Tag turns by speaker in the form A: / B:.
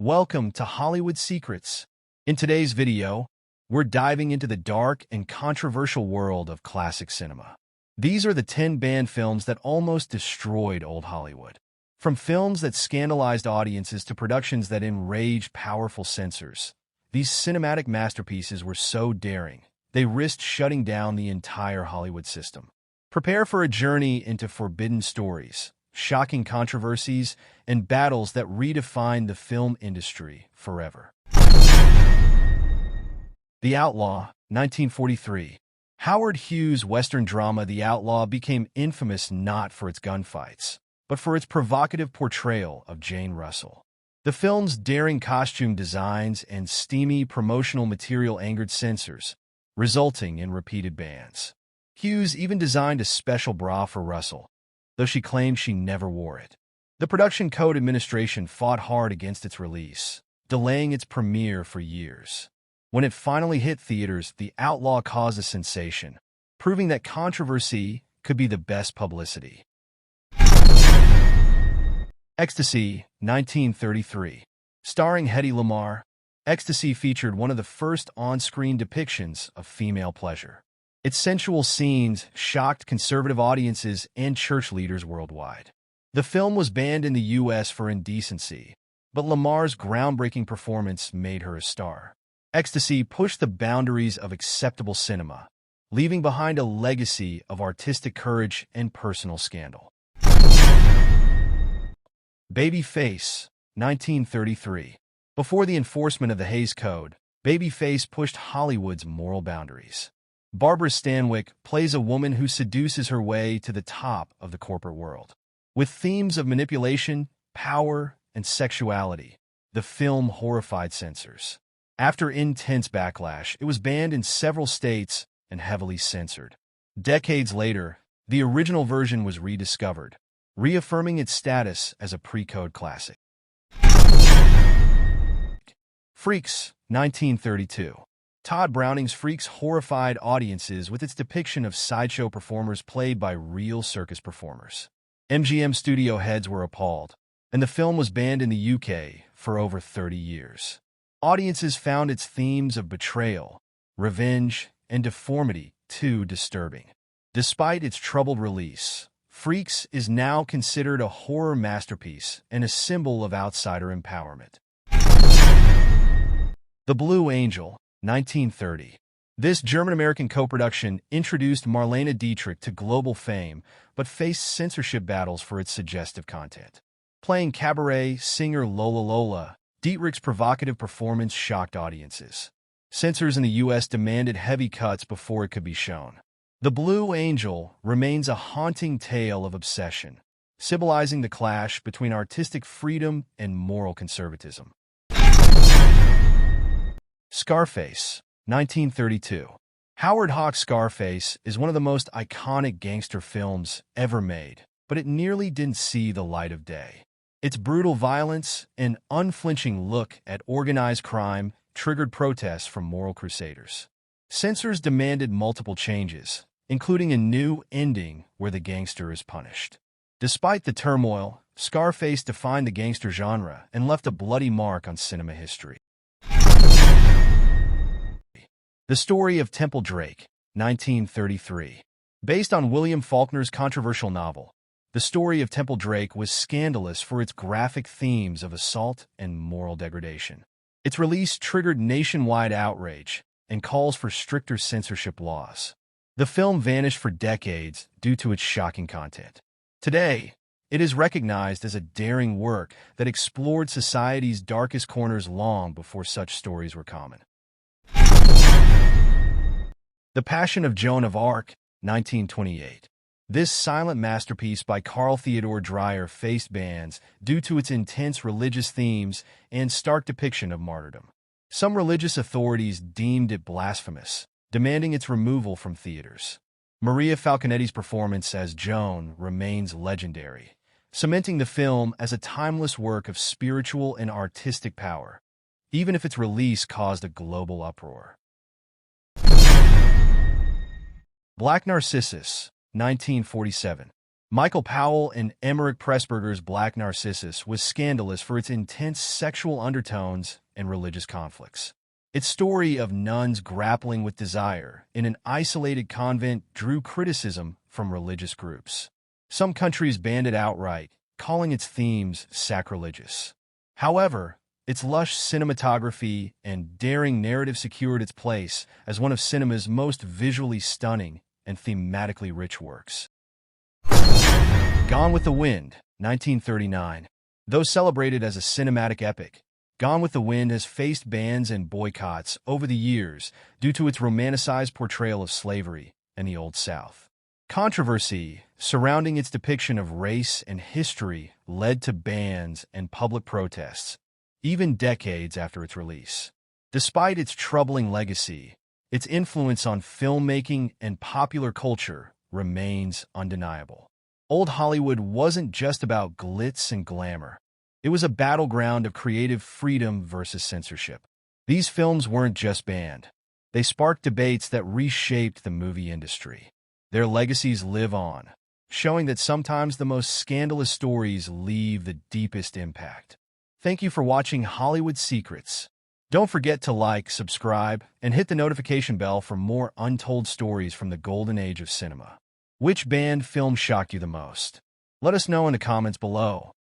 A: Welcome to Hollywood Secrets. In today's video, we're diving into the dark and controversial world of classic cinema. These are the 10 banned films that almost destroyed old Hollywood. From films that scandalized audiences to productions that enraged powerful censors, these cinematic masterpieces were so daring, they risked shutting down the entire Hollywood system. Prepare for a journey into forbidden stories, shocking controversies, and battles that redefined the film industry forever. The Outlaw, 1943. Howard Hughes' Western drama The Outlaw became infamous not for its gunfights, but for its provocative portrayal of Jane Russell. The film's daring costume designs and steamy promotional material angered censors, resulting in repeated bans. Hughes even designed a special bra for Russell, though she claimed she never wore it. The Production Code Administration fought hard against its release, delaying its premiere for years. When it finally hit theaters, The Outlaw caused a sensation, proving that controversy could be the best publicity. Ecstasy, 1933. Starring Hedy Lamarr, Ecstasy featured one of the first on-screen depictions of female pleasure. Its sensual scenes shocked conservative audiences and church leaders worldwide. The film was banned in the U.S. for indecency, but Lamarr's groundbreaking performance made her a star. Ecstasy pushed the boundaries of acceptable cinema, leaving behind a legacy of artistic courage and personal scandal. Babyface, 1933. Before the enforcement of the Hays Code, Babyface pushed Hollywood's moral boundaries. Barbara Stanwyck plays a woman who seduces her way to the top of the corporate world. With themes of manipulation, power, and sexuality, the film horrified censors. After intense backlash, it was banned in several states and heavily censored. Decades later, the original version was rediscovered, reaffirming its status as a pre-code classic. Freaks, 1932. Todd Browning's Freaks horrified audiences with its depiction of sideshow performers played by real circus performers. MGM studio heads were appalled, and the film was banned in the UK for over 30 years. Audiences found its themes of betrayal, revenge, and deformity too disturbing. Despite its troubled release, Freaks is now considered a horror masterpiece and a symbol of outsider empowerment. The Blue Angel, 1930. This German-American co-production introduced Marlene Dietrich to global fame, but faced censorship battles for its suggestive content. Playing cabaret singer Lola Lola, Dietrich's provocative performance shocked audiences. Censors in the U.S. demanded heavy cuts before it could be shown. The Blue Angel remains a haunting tale of obsession, symbolizing the clash between artistic freedom and moral conservatism. Scarface, 1932. Howard Hawks' Scarface is one of the most iconic gangster films ever made, but it nearly didn't see the light of day. Its brutal violence and unflinching look at organized crime triggered protests from moral crusaders. Censors demanded multiple changes, including a new ending where the gangster is punished. Despite the turmoil, Scarface defined the gangster genre and left a bloody mark on cinema history. The Story of Temple Drake, 1933. Based on William Faulkner's controversial novel, The Story of Temple Drake was scandalous for its graphic themes of assault and moral degradation. Its release triggered nationwide outrage and calls for stricter censorship laws. The film vanished for decades due to its shocking content. Today, it is recognized as a daring work that explored society's darkest corners long before such stories were common. The Passion of Joan of Arc, 1928. This silent masterpiece by Carl Theodor Dreyer faced bans due to its intense religious themes and stark depiction of martyrdom. Some religious authorities deemed it blasphemous, demanding its removal from theaters. Maria Falconetti's performance as Joan remains legendary, cementing the film as a timeless work of spiritual and artistic power, even if its release caused a global uproar. Black Narcissus, 1947. Michael Powell and Emmerich Pressburger's Black Narcissus was scandalous for its intense sexual undertones and religious conflicts. Its story of nuns grappling with desire in an isolated convent drew criticism from religious groups. Some countries banned it outright, calling its themes sacrilegious. However, its lush cinematography and daring narrative secured its place as one of cinema's most visually stunning and thematically rich works. Gone with the Wind, 1939. Though celebrated as a cinematic epic, Gone with the Wind has faced bans and boycotts over the years due to its romanticized portrayal of slavery and the Old South. Controversy surrounding its depiction of race and history led to bans and public protests, even decades after its release. Despite its troubling legacy, its influence on filmmaking and popular culture remains undeniable. Old Hollywood wasn't just about glitz and glamour. It was a battleground of creative freedom versus censorship. These films weren't just banned. They sparked debates that reshaped the movie industry. Their legacies live on, showing that sometimes the most scandalous stories leave the deepest impact. Thank you for watching Hollywood Secrets. Don't forget to like, subscribe, and hit the notification bell for more untold stories from the golden age of cinema. Which banned film shocked you the most? Let us know in the comments below.